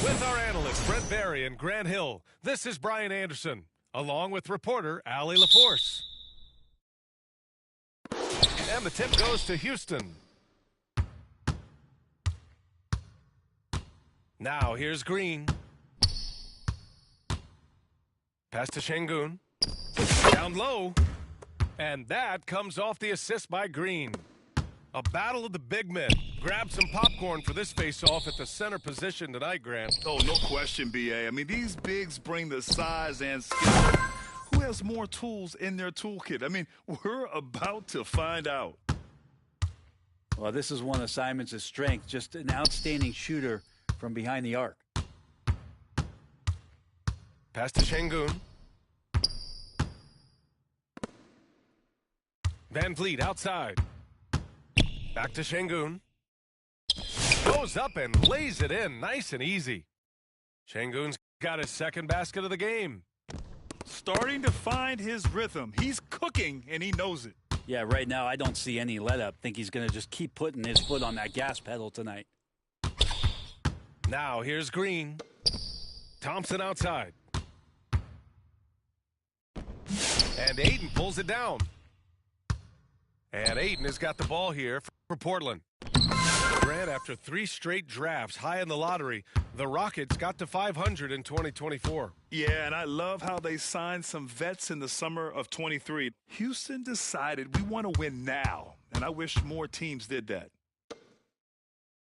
With our analysts Brent Barry and Grant Hill, this is Brian Anderson, along with reporter Allie LaForce. And the tip goes to Houston. Now here's Green. Pass to Şengün. Down low. And that comes off the assist by Green. A battle of the big men. Grab some popcorn for this face-off at the center position tonight, Grant. Oh, no question, B.A. I mean, these bigs bring the size and skill. Who has more tools in their toolkit? I mean, we're about to find out. Well, this is one of Simons' strengths, just an outstanding shooter from behind the arc. Pass to Şengün. Van Vliet outside. Back to Şengün. Goes up and lays it in nice and easy. Şengün's got his second basket of the game. Starting to find his rhythm. He's cooking, and he knows it. Yeah, right now I don't see any let-up. Think he's going to just keep putting his foot on that gas pedal tonight. Now here's Green. Thompson outside. And Ayton pulls it down. And Ayton has got the ball here for Portland. Grant, after 3 straight drafts high in the lottery, the Rockets got to 500 in 2024. Yeah, and I love how they signed some vets in the summer of 23. Houston decided we want to win now, and I wish more teams did that.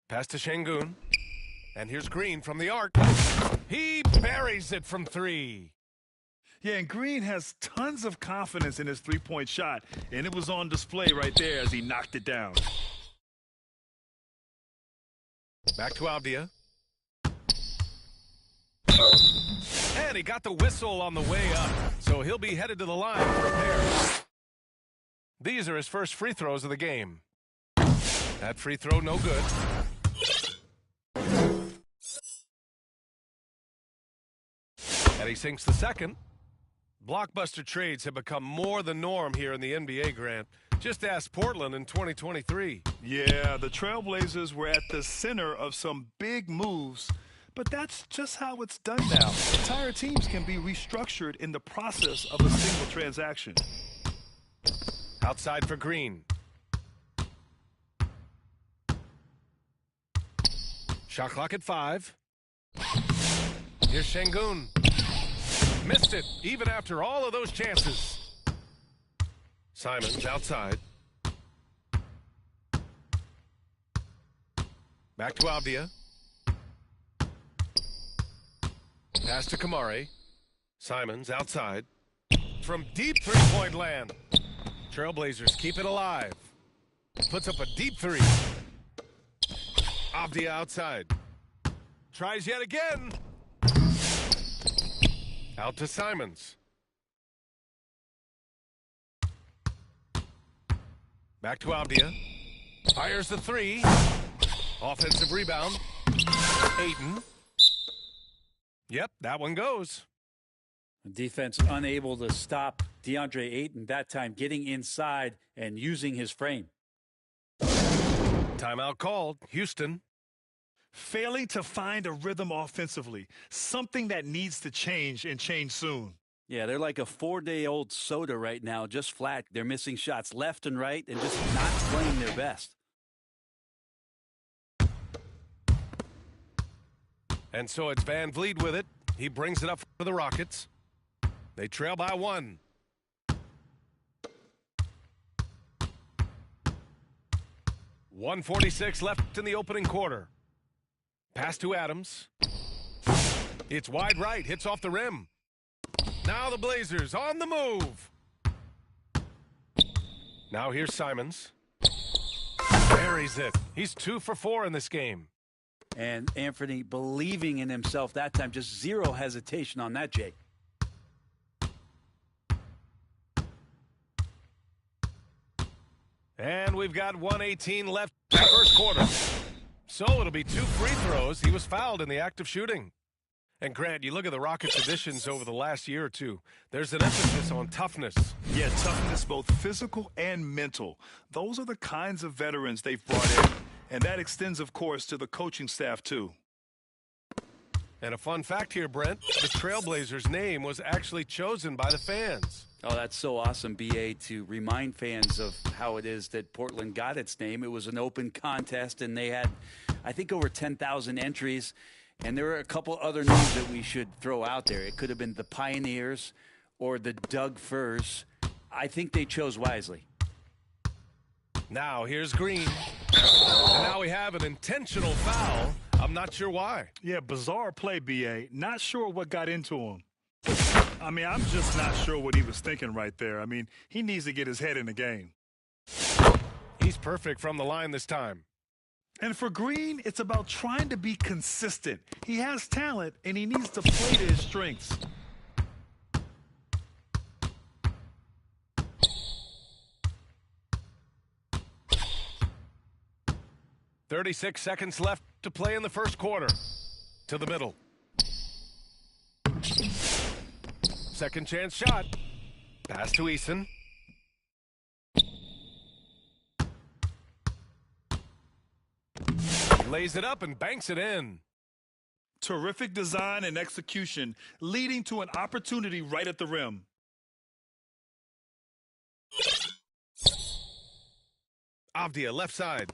Pass to Şengün. And here's Green from the arc. He buries it from 3. Yeah, and Green has tons of confidence in his three-point shot, and it was on display right there as he knocked it down. Back to Avdia. And he got the whistle on the way up, so he'll be headed to the line for a pair. These are his first free throws of the game. That free throw, no good. And he sinks the second. Blockbuster trades have become more the norm here in the NBA, Grant. Just ask Portland in 2023. Yeah, the Trailblazers were at the center of some big moves, but that's just how it's done now. Entire teams can be restructured in the process of a single transaction. Outside for Green. Shot clock at 5. Here's Şengün. Missed it, even after all of those chances. Simons outside. Back to Avdia. Pass to Kamari. Simons outside. From deep three-point land. Trailblazers keep it alive. Puts up a deep three. Avdia outside. Tries yet again. Out to Simons. Back to Avdia. Fires the three. Offensive rebound. Ayton. Yep, that one goes. Defense unable to stop DeAndre Ayton, that time getting inside and using his frame. Timeout called. Houston. Failing to find a rhythm offensively, something that needs to change and change soon. Yeah, they're like a 4-day-old soda right now, just flat. They're missing shots left and right and just not playing their best. And so it's Van Vliet with it. He brings it up for the Rockets. They trail by 1. .146 left in the opening quarter. Pass to Adams. It's wide right, hits off the rim. Now the Blazers on the move. Now here's Simons. Buries it. He's 2 for 4 in this game. And Anthony believing in himself that time, just zero hesitation on that, Jake. And we've got 1:18 left in the first quarter. So it'll be 2 free throws. He was fouled in the act of shooting. And Grant, you look at the Rockets' additions over the last year or two. There's an emphasis on toughness. Yeah, toughness, both physical and mental. Those are the kinds of veterans they've brought in. And that extends, of course, to the coaching staff, too. And a fun fact here, Brent, the Trailblazers' name was actually chosen by the fans. Oh, that's so awesome, BA, to remind fans of how it is that Portland got its name. It was an open contest, and they had, I think, over 10,000 entries. And there were a couple other names that we should throw out there. It could have been the Pioneers or the Doug Furs. I think they chose wisely. Now here's Green. And now we have an intentional foul. I'm not sure why. Yeah, bizarre play, BA. Not sure what got into him. I mean, I'm just not sure what he was thinking right there. I mean, he needs to get his head in the game. He's perfect from the line this time. And for Green, it's about trying to be consistent. He has talent, and he needs to play to his strengths. .36 seconds left to play in the first quarter. To the middle. Second chance shot. Pass to Eason. Lays it up and banks it in. Terrific design and execution, leading to an opportunity right at the rim. Avdia left side.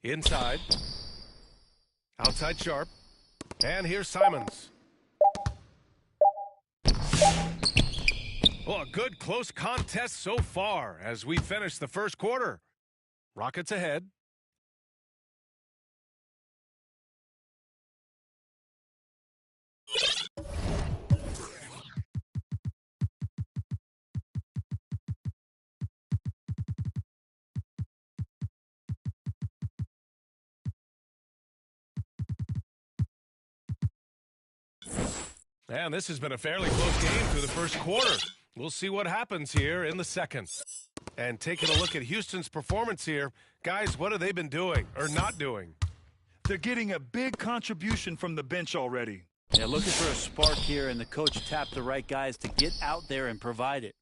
Inside. Outside Sharp. And here's Simons. Well, a good close contest so far as we finish the first quarter. Rockets ahead. And this has been a fairly close game through the first quarter. We'll see what happens here in the second. And taking a look at Houston's performance here, guys, what have they been doing or not doing? They're getting a big contribution from the bench already. Yeah, looking for a spark here, and the coach tapped the right guys to get out there and provide it.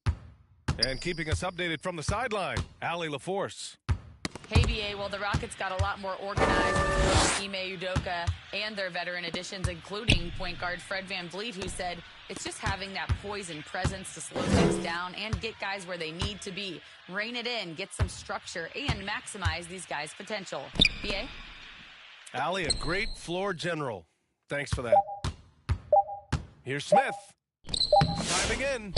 And keeping us updated from the sideline, Allie LaForce. Hey, BA, well, the Rockets got a lot more organized with Ime Udoka and their veteran additions, including point guard Fred VanVleet, who said it's just having that poise and presence to slow things down and get guys where they need to be. Rein it in, get some structure, and maximize these guys' potential. BA? Allie, a great floor general. Thanks for that. Here's Smith. Diving in.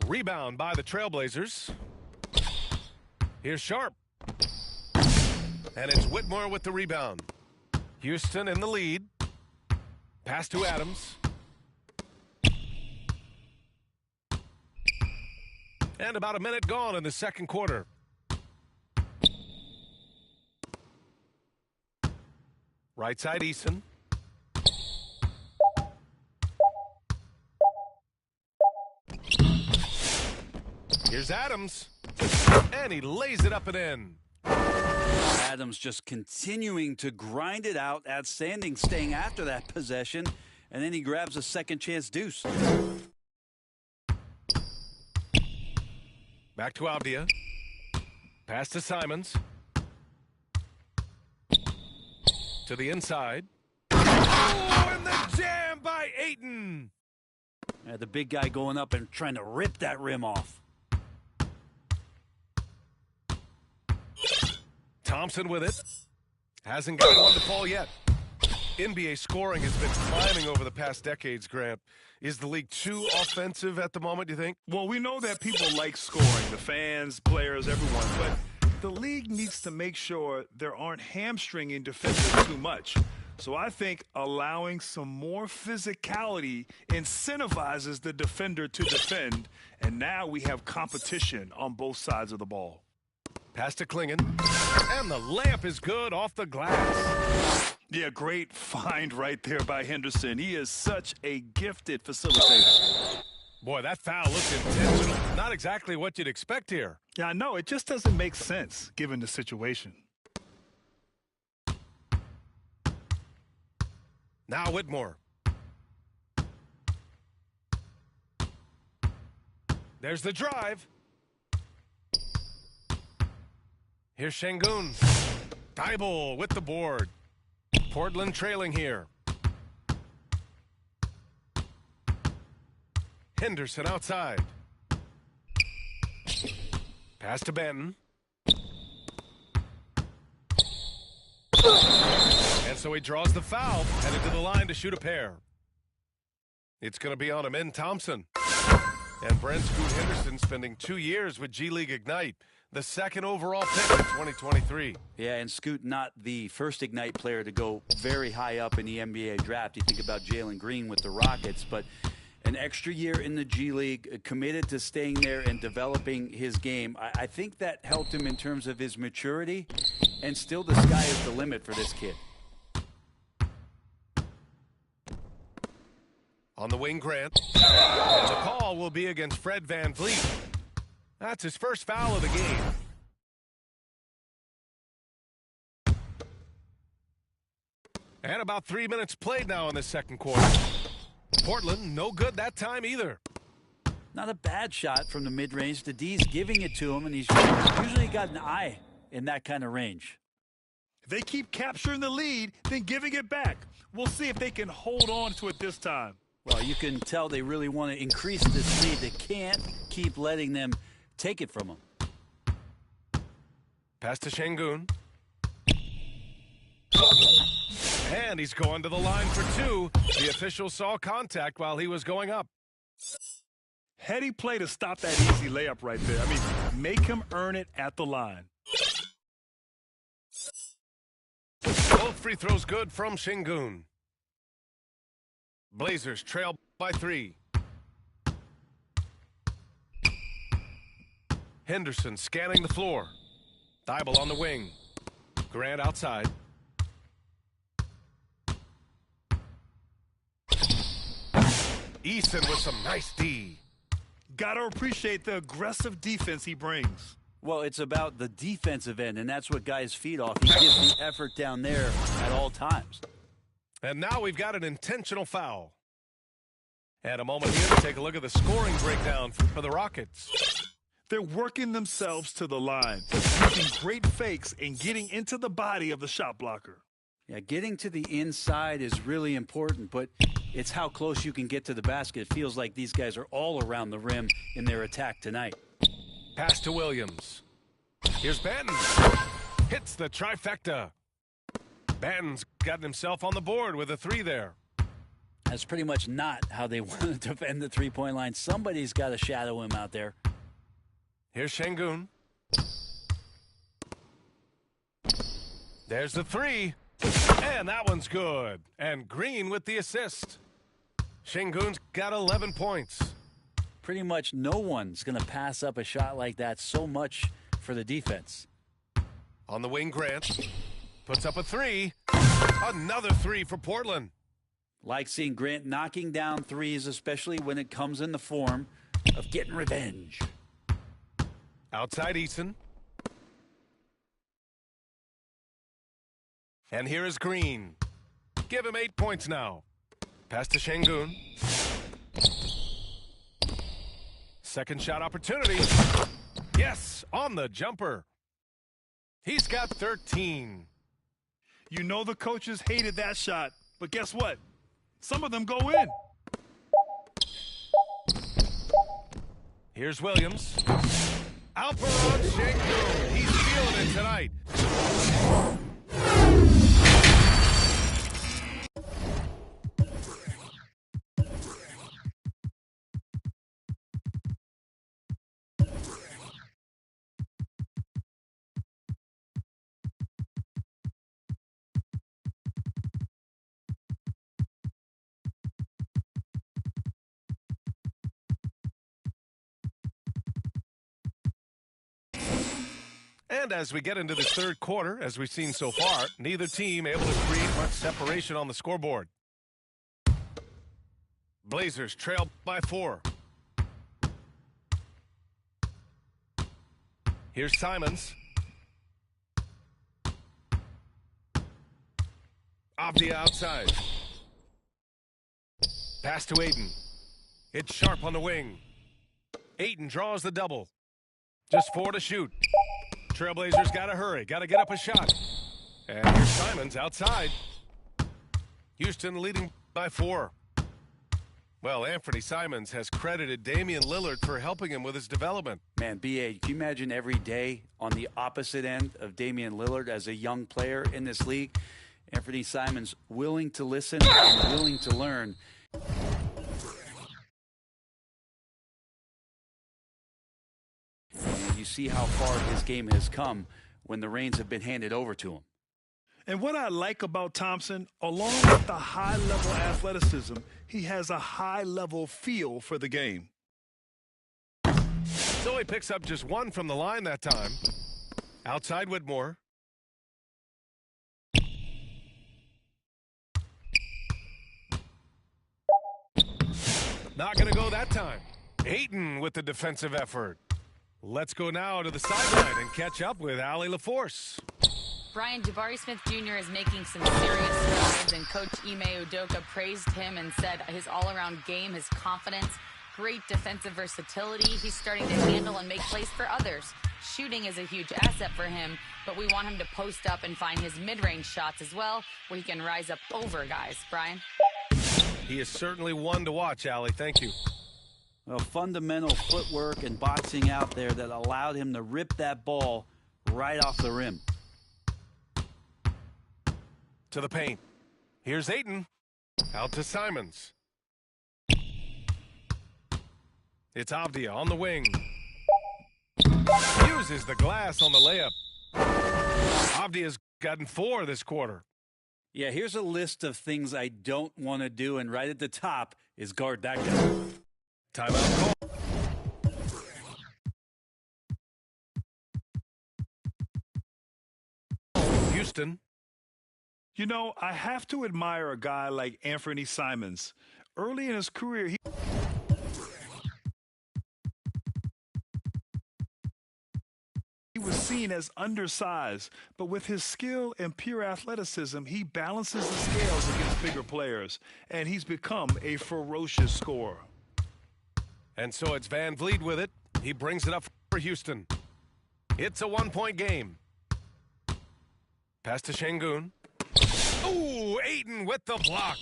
Rebound by the Trailblazers. Here's Sharp. And it's Whitmore with the rebound. Houston in the lead. Pass to Adams. And about a minute gone in the second quarter. Right side, Eason. Here's Adams. And he lays it up and in. Adams just continuing to grind it out, outstanding staying after that possession, and then he grabs a second chance deuce. Back to Avdia. Pass to Simons. To the inside. Oh, and the jam by Ayton. The big guy going up and trying to rip that rim off. Thompson with it. Hasn't gotten one to fall yet. NBA scoring has been climbing over the past decades, Grant. Is the league too offensive at the moment, do you think? Well, we know that people like scoring, the fans, players, everyone, but the league needs to make sure there aren't hamstringing defenders too much. So I think allowing some more physicality incentivizes the defender to defend, and now we have competition on both sides of the ball. Pass to Klingon, and the layup is good off the glass. Yeah, great find right there by Henderson. He is such a gifted facilitator. Boy, that foul looked intentional. Not exactly what you'd expect here. Yeah, I know. It just doesn't make sense given the situation. Now Whitmore. There's the drive. Here's Şengün. Thybulle with the board. Portland trailing here. Henderson outside. Pass to Benton. And so he draws the foul, headed to the line to shoot a pair. It's going to be on Amen Thompson. And Brent Scoot Henderson spending 2 years with G League Ignite, the second overall pick in 2023. Yeah, and Scoot not the first Ignite player to go very high up in the NBA draft. You think about Jalen Green with the Rockets, but an extra year in the G League, committed to staying there and developing his game. I think that helped him in terms of his maturity, and still the sky is the limit for this kid. On the wing, Grant. And the call will be against Fred VanVleet. That's his first foul of the game. And about 3 minutes played now in the second quarter. Portland, no good that time either. Not a bad shot from the mid-range. The D's giving it to him, and he's usually got an eye in that kind of range. If they keep capturing the lead, then giving it back. We'll see if they can hold on to it this time. Well, you can tell they really want to increase this lead. They can't keep letting them take it from them. Pass to Şengün. And he's going to the line for two. The official saw contact while he was going up. Heady play to stop that easy layup right there. I mean, make him earn it at the line. Both free throws good from Şengün. Blazers trail by 3. Henderson scanning the floor. Thybulle on the wing. Grant outside. Eason with some nice D. Gotta appreciate the aggressive defense he brings. Well, it's about the defensive end, and that's what guys feed off. He gives the effort down there at all times. And now we've got an intentional foul. And a moment here to take a look at the scoring breakdown for the Rockets. They're working themselves to the line, using great fakes and getting into the body of the shot blocker. Yeah, getting to the inside is really important, but it's how close you can get to the basket. It feels like these guys are all around the rim in their attack tonight. Pass to Williams. Here's Banton. Hits the trifecta. Banton's gotten himself on the board with a 3 there. That's pretty much not how they want to defend the three-point line. Somebody's got to shadow him out there. Here's Şengün. There's the 3. And that one's good. And Green with the assist. Şengün's got 11 points. Pretty much no one's going to pass up a shot like that, so much for the defense. On the wing, Grant puts up a 3. Another 3 for Portland. Like seeing Grant knocking down threes, especially when it comes in the form of getting revenge. Outside Eason. And here is Green. Give him 8 points now. Pass to Şengün. Second shot opportunity. Yes, on the jumper. He's got 13. You know the coaches hated that shot, but guess what? Some of them go in. Here's Williams. Alperen Şengün. He's feeling it tonight. And as we get into this third quarter, as we've seen so far, neither team able to create much separation on the scoreboard. Blazers trail by 4. Here's Simons. Avdija outside. Pass to Ayton. It's Sharp on the wing. Ayton draws the double. Just 4 to shoot. Trailblazers got to hurry. Got to get up a shot. And here's Simons outside. Houston leading by 4. Well, Anthony Simons has credited Damian Lillard for helping him with his development. Man, B.A., can you imagine every day on the opposite end of Damian Lillard as a young player in this league? Anthony Simons willing to listen and willing to learn. And you see how far his game has come when the reins have been handed over to him. And what I like about Thompson, along with the high-level athleticism, he has a high-level feel for the game. So he picks up just 1 from the line that time. Outside Whitmore. Not going to go that time. Ayton with the defensive effort. Let's go now to the sideline and catch up with Allie LaForce. Brian, Jabari Smith Jr. is making some serious strides, and Coach Ime Udoka praised him and said his all-around game, his confidence, great defensive versatility. He's starting to handle and make plays for others. Shooting is a huge asset for him, but we want him to post up and find his mid-range shots as well, where he can rise up over guys. Brian? He is certainly one to watch, Allie. Thank you. Well, fundamental footwork and boxing out there that allowed him to rip that ball right off the rim. To the paint. Here's Ayton. Out to Simons. It's Avdija on the wing. Uses the glass on the layup. Avdija's gotten 4 this quarter. Yeah, here's a list of things I don't want to do, and right at the top is guard that guy. Timeout call. Houston. You know, I have to admire a guy like Anthony Simons. Early in his career, he was seen as undersized, but with his skill and pure athleticism, he balances the scales against bigger players, and he's become a ferocious scorer. And so it's Van Vliet with it. He brings it up for Houston. It's a 1-point game. Pass to Şengün. Ooh, Ayton with the block.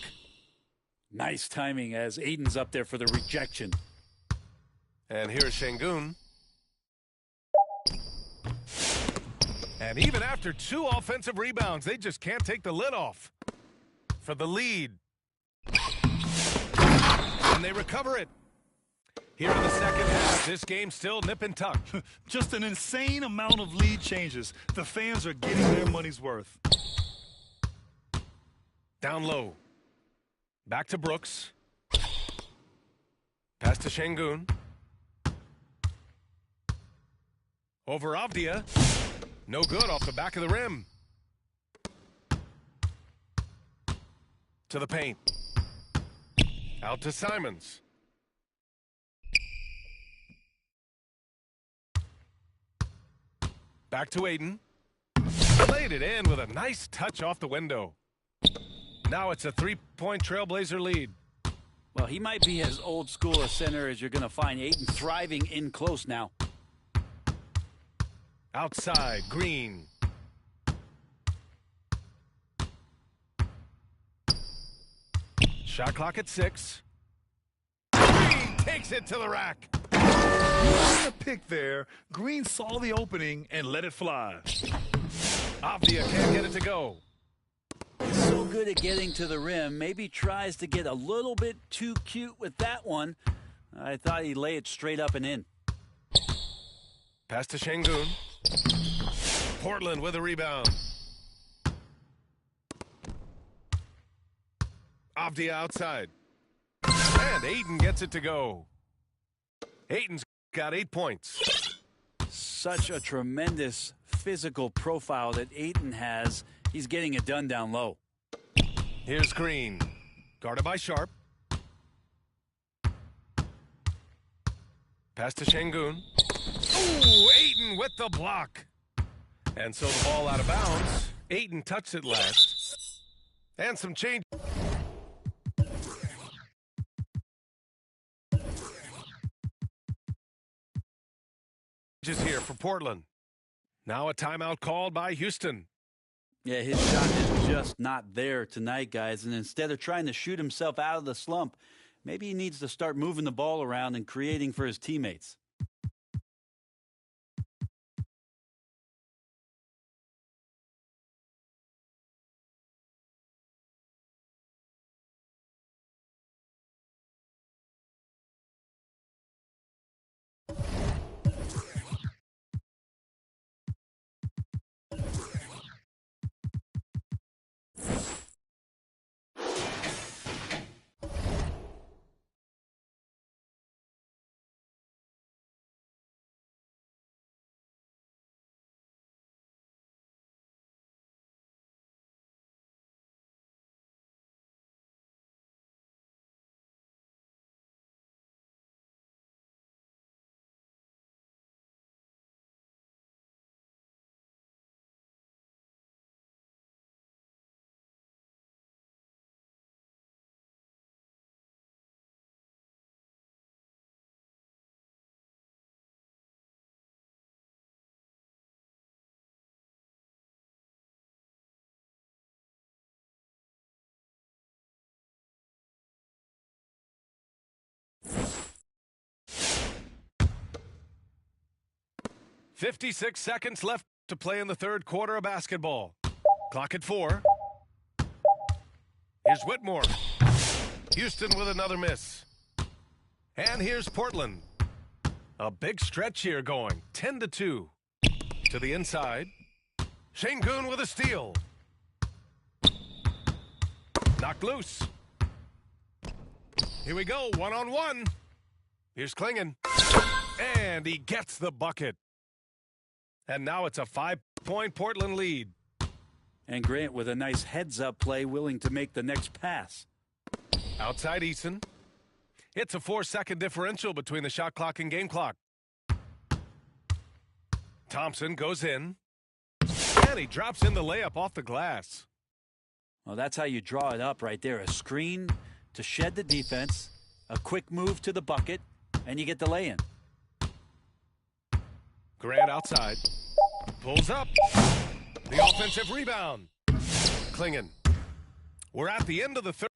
Nice timing as Ayton's up there for the rejection. And here's Şengün. And even after 2 offensive rebounds, they just can't take the lid off. For the lead. And they recover it. Here in the second half, this game still nip and tuck. Just an insane amount of lead changes. The fans are getting their money's worth. Down low. Back to Brooks. Pass to Şengün. Over Avdia. No good off the back of the rim. To the paint. Out to Simons. Back to Ayton. Laid it in with a nice touch off the window. Now it's a 3-point Trailblazer lead. Well, he might be as old school a center as you're going to find. Ayton thriving in close now. Outside, Green. Shot clock at 6. Green takes it to the rack. On the pick there, Green saw the opening and let it fly. Avdia can't get it to go. So good at getting to the rim. Maybe tries to get a little bit too cute with that one. I thought he'd lay it straight up and in. Pass to Şengün. Portland with a rebound. Avdia outside. And Ayton gets it to go. Ayton's got 8 points. Such a tremendous physical profile that Ayton has. He's getting it done down low. Here's Green. Guarded by Sharp. Pass to Şengün. Ooh, Ayton with the block. And so the ball out of bounds. Ayton touched it last. And some change. Here for Portland. Now a timeout called by Houston. Yeah, his shot is just not there tonight, guys. And instead of trying to shoot himself out of the slump, maybe he needs to start moving the ball around and creating for his teammates. .56 seconds left to play in the third quarter of basketball. Clock at 4. Here's Whitmore. Houston with another miss. And here's Portland. A big stretch here going. 10-2. To the inside. Şengün with a steal. Knocked loose. Here we go. 1-on-1. Here's Clingan. And he gets the bucket. And now it's a 5-point Portland lead. And Grant with a nice heads-up play, willing to make the next pass. Outside Eason. It's a 4-second differential between the shot clock and game clock. Thompson goes in. And he drops in the layup off the glass. Well, that's how you draw it up right there. A screen to shed the defense, a quick move to the bucket, and you get the lay-in. Grant outside. Pulls up. The offensive rebound. Klingon. We're at the end of the third.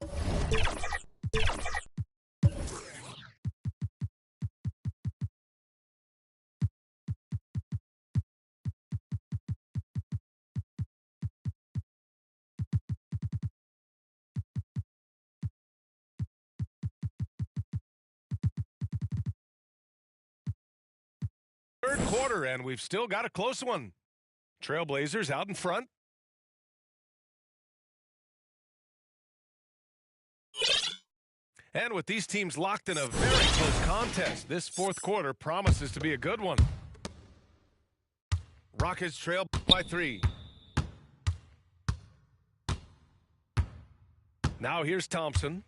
Third quarter, and we've still got a close one. Trailblazers out in front. And with these teams locked in a very close contest, this fourth quarter promises to be a good one. Rockets trail by 3. Now here's Thompson.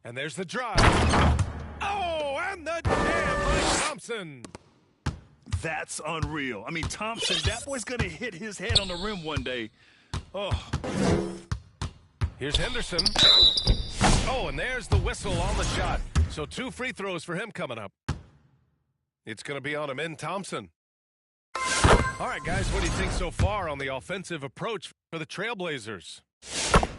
And there's the drive. Oh, and the jam by Thompson. That's unreal. I mean, Thompson, that boy's going to hit his head on the rim one day. Oh. Here's Henderson. Oh, and there's the whistle on the shot. So 2 free throws for him coming up. It's going to be on him in Thompson. All right, guys, what do you think so far on the offensive approach for the Trailblazers?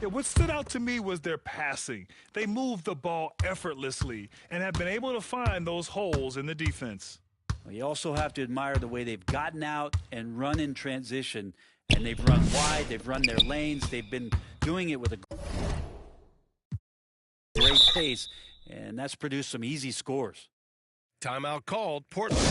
Yeah, what stood out to me was their passing. They moved the ball effortlessly and have been able to find those holes in the defense. Well, you also have to admire the way they've gotten out and run in transition. And they've run wide, they've run their lanes, they've been doing it with a great pace, and that's produced some easy scores. Timeout called, Portland.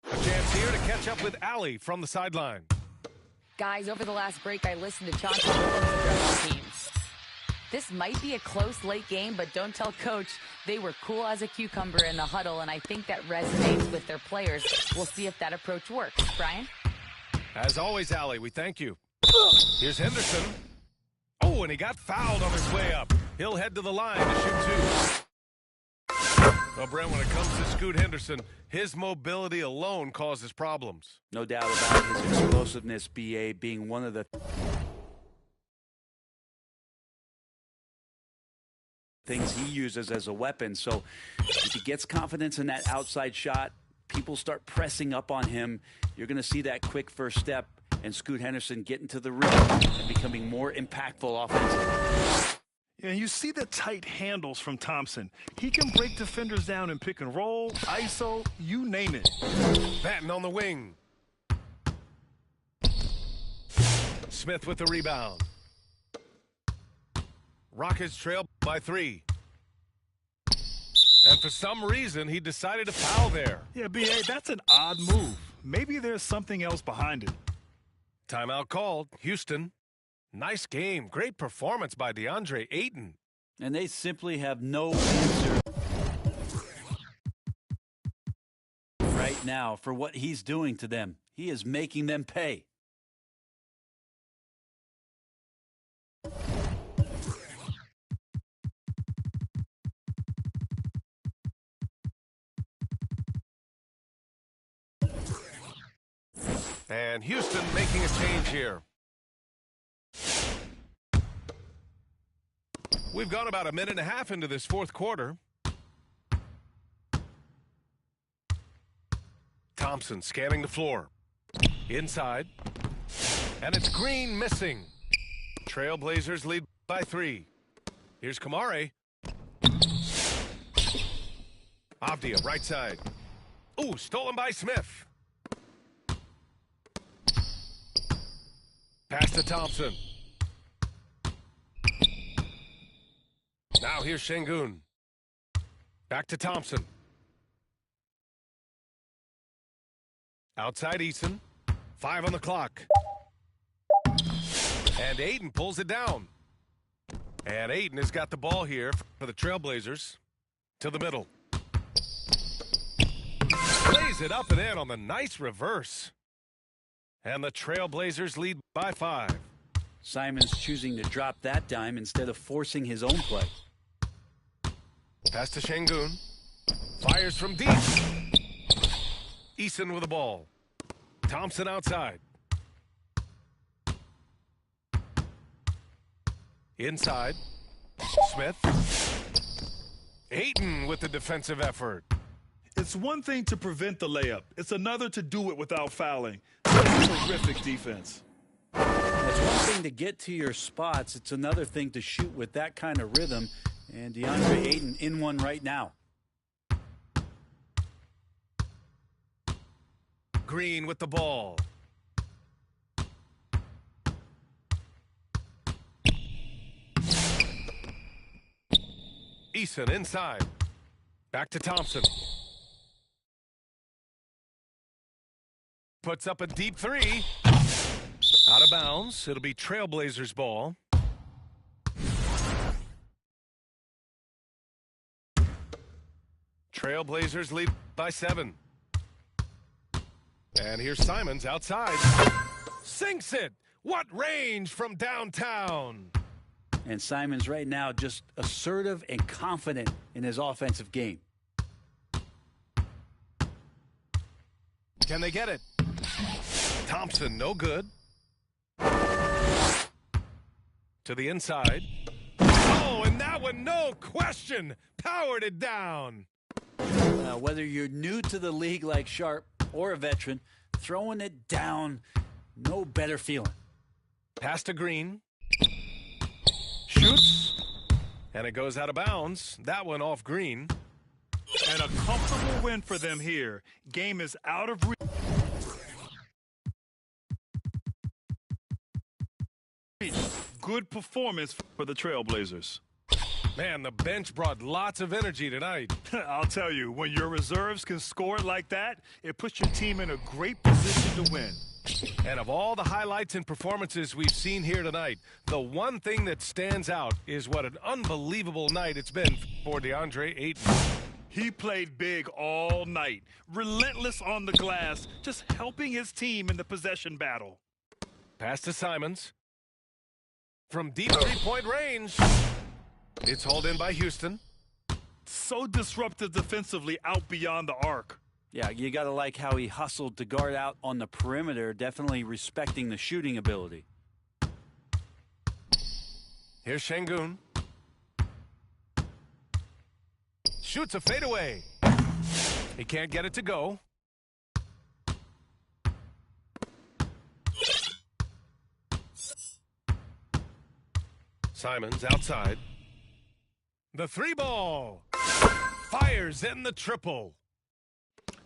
A chance here to catch up with Allie from the sideline. Guys, over the last break, I listened to Chauncey Billups address the teams. This might be a close late game, but don't tell Coach. They were cool as a cucumber in the huddle, and I think that resonates with their players. We'll see if that approach works. Brian? As always, Allie, we thank you. Here's Henderson. Oh, and he got fouled on his way up. He'll head to the line to shoot 2. Well, Brent, when it comes to Scoot Henderson, his mobility alone causes problems. No doubt about his explosiveness, B.A., being one of the things he uses as a weapon. So if he gets confidence in that outside shot, people start pressing up on him. You're going to see that quick first step and Scoot Henderson getting to the rim and becoming more impactful offensively. And you see the tight handles from Thompson. He can break defenders down in pick and roll, ISO, you name it. Batten on the wing. Smith with the rebound. Rockets trail by 3. And for some reason, he decided to foul there. Yeah, B.A., that's an odd move. Maybe there's something else behind it. Timeout called. Houston. Nice game. Great performance by DeAndre Ayton. And they simply have no answer right now for what he's doing to them. He is making them pay. And Houston making a change here. We've gone about a minute and a half into this fourth quarter. Thompson scanning the floor. Inside. And it's Green missing. Trailblazers lead by 3. Here's Kamare. Avdia, right side. Ooh, stolen by Smith. Pass to Thompson. Now here's Şengün. Back to Thompson. Outside Eason. 5 on the clock. And Ayton pulls it down. And Ayton has got the ball here for the Trailblazers. To the middle. Plays it up and in on the nice reverse. And the Trailblazers lead by 5. Simons choosing to drop that dime instead of forcing his own play. Pass to Şengün. Fires from deep. Eason with the ball. Thompson outside. Inside. Smith. Ayton with the defensive effort. It's one thing to prevent the layup. It's another to do it without fouling. That's terrific defense. It's one thing to get to your spots. It's another thing to shoot with that kind of rhythm. And DeAndre Ayton in one right now. Green with the ball. Eason inside. Back to Thompson. Puts up a deep three. Out of bounds. It'll be Trailblazers ball. Trailblazers lead by 7. And here's Simons outside. Sinks it. What range from downtown. And Simons right now just assertive and confident in his offensive game. Can they get it? Thompson, no good. To the inside. Oh, and that one, no question, powered it down. Whether you're new to the league like Sharp or a veteran, throwing it down, no better feeling. Pass to Green. Shoots. And it goes out of bounds. That one off Green. And a comfortable win for them here. Game is out of reach. Good performance for the Trailblazers. Man, the bench brought lots of energy tonight. I'll tell you, when your reserves can score like that, it puts your team in a great position to win. And of all the highlights and performances we've seen here tonight, the one thing that stands out is what an unbelievable night it's been for DeAndre Ayton. He played big all night, relentless on the glass, just helping his team in the possession battle. Pass to Simons. From deep three-point range. It's hauled in by Houston. So disruptive defensively out beyond the arc. Yeah, you got to like how he hustled to guard out on the perimeter, definitely respecting the shooting ability. Here's Şengün. Shoots a fadeaway. He can't get it to go. Simons outside. The three ball. Fires in the triple.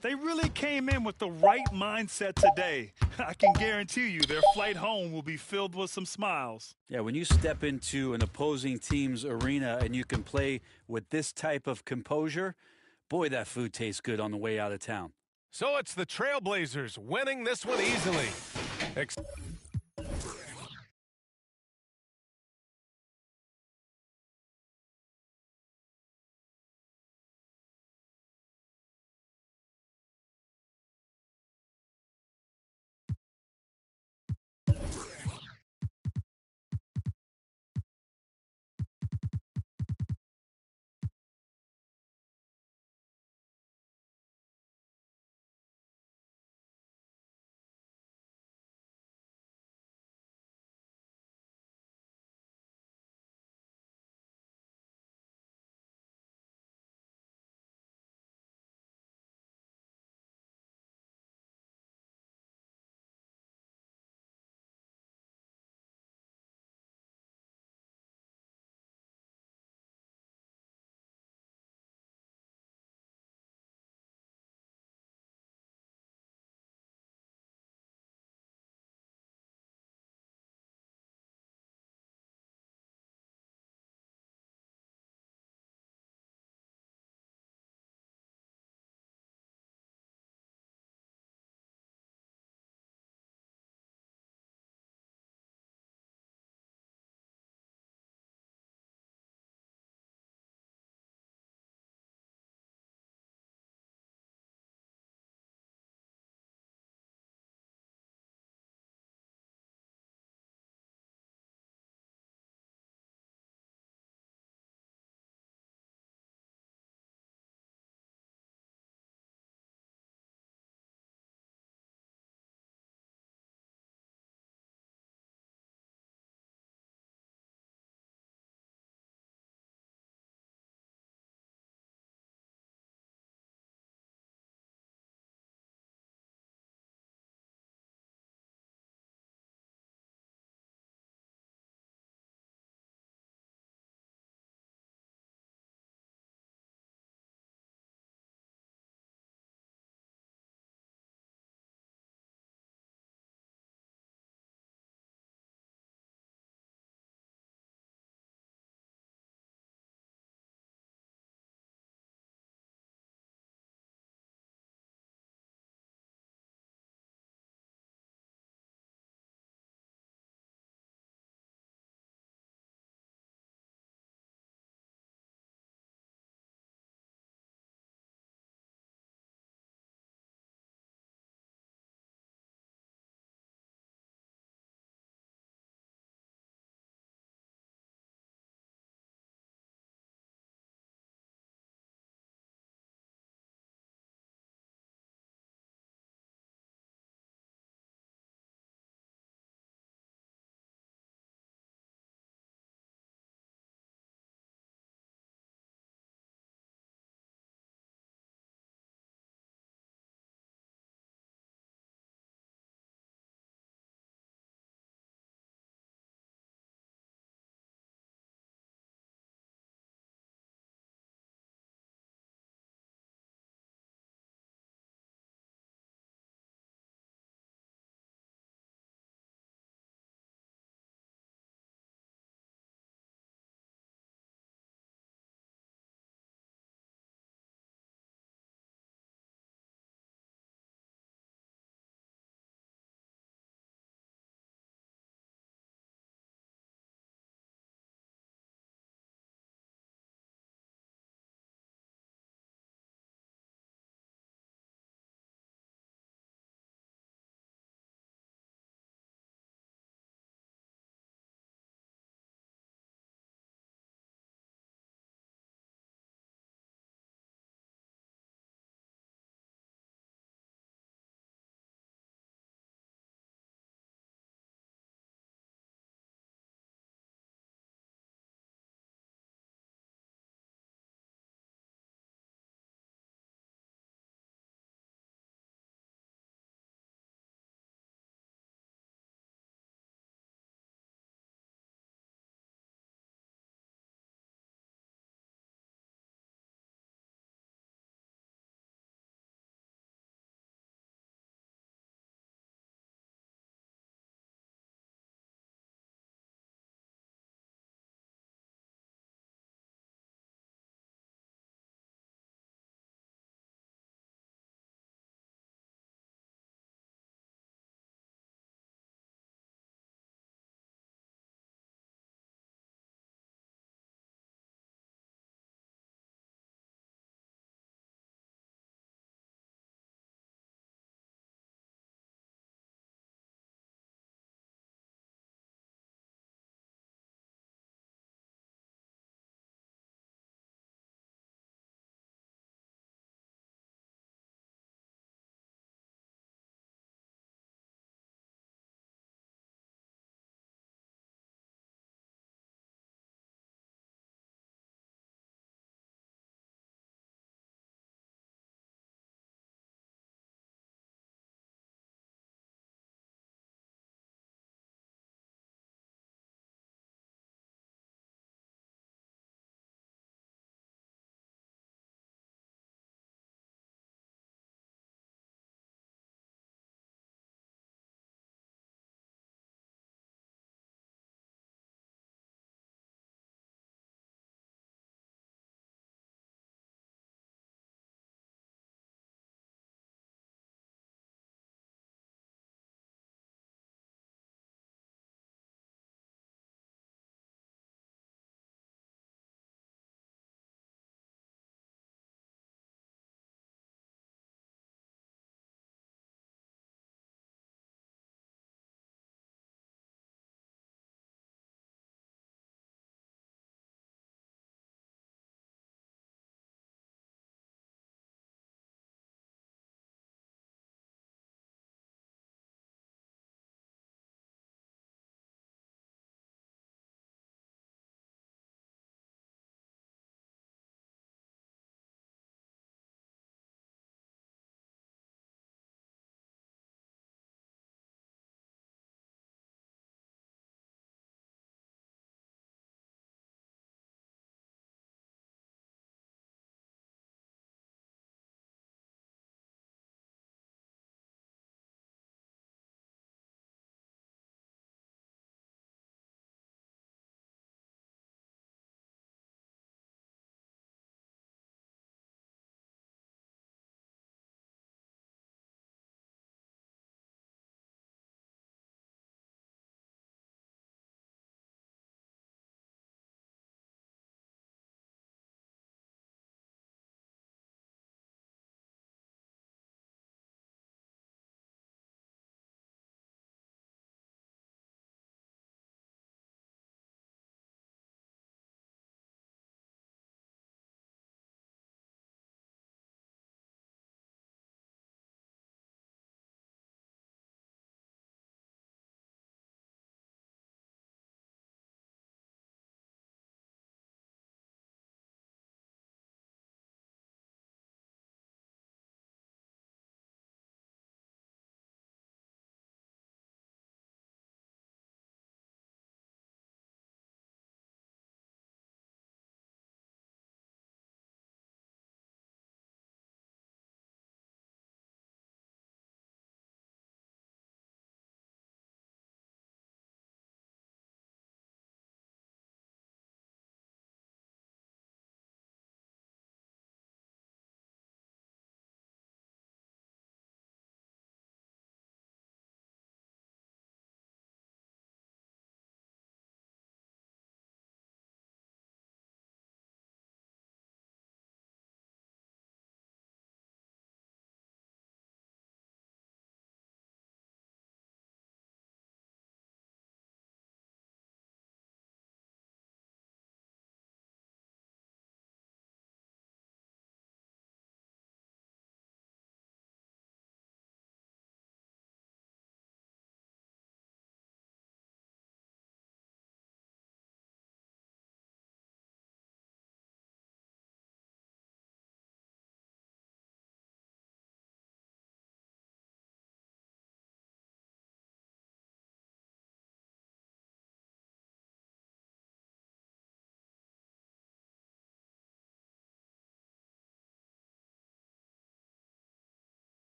They really came in with the right mindset today. I can guarantee you their flight home will be filled with some smiles. Yeah, when you step into an opposing team's arena and you can play with this type of composure, boy, that food tastes good on the way out of town. So it's the Trailblazers winning this one easily.